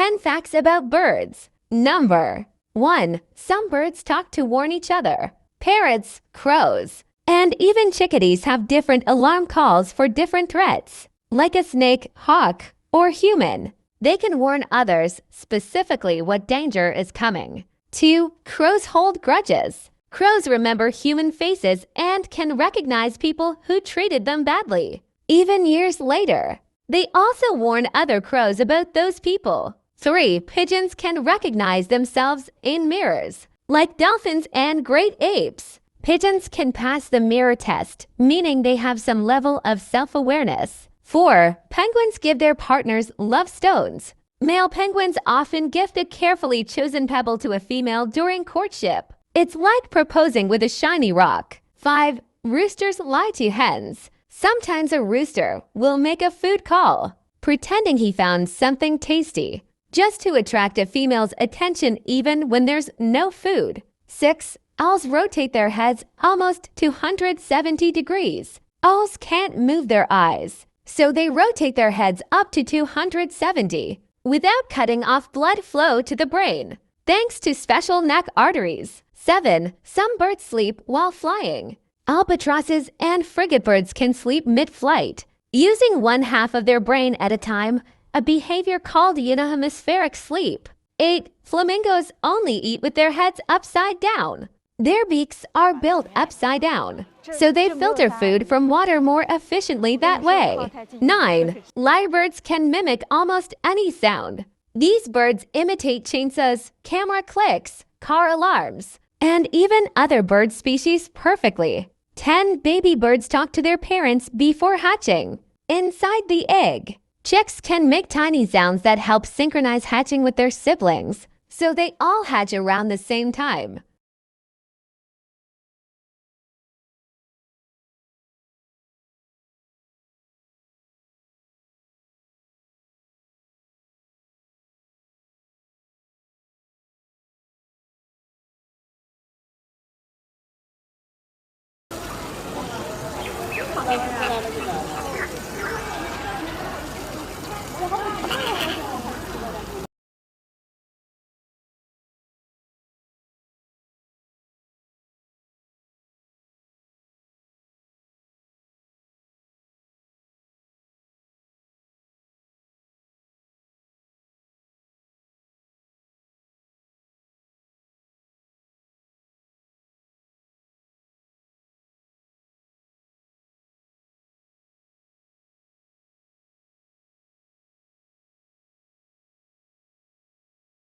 10 facts about birds. Number 1. Some birds talk to warn each other. Parrots, crows, and even chickadees have different alarm calls for different threats. Like a snake, hawk, or human, they can warn others specifically what danger is coming. 2. Crows hold grudges. Crows remember human faces and can recognize people who treated them badly, even years later. They also warn other crows about those people. 3. Pigeons can recognize themselves in mirrors. Like dolphins and great apes, pigeons can pass the mirror test, meaning they have some level of self-awareness. 4. Penguins give their partners love stones. Male penguins often gift a carefully chosen pebble to a female during courtship. It's like proposing with a shiny rock. 5. Roosters lie to hens. Sometimes a rooster will make a food call, pretending he found something tasty, just to attract a female's attention even when there's no food. 6. Owls rotate their heads almost 270 degrees. Owls can't move their eyes, so they rotate their heads up to 270 without cutting off blood flow to the brain, thanks to special neck arteries. 7. Some birds sleep while flying. Albatrosses and frigatebirds can sleep mid-flight, using one half of their brain at a time, a behavior called unihemispheric sleep. 8. Flamingos only eat with their heads upside down. Their beaks are built upside down, so they filter food from water more efficiently that way. 9. Lyrebirds can mimic almost any sound. These birds imitate chainsaws, camera clicks, car alarms, and even other bird species perfectly. 10. Baby birds talk to their parents before hatching. Inside the egg, chicks can make tiny sounds that help synchronize hatching with their siblings, so they all hatch around the same time.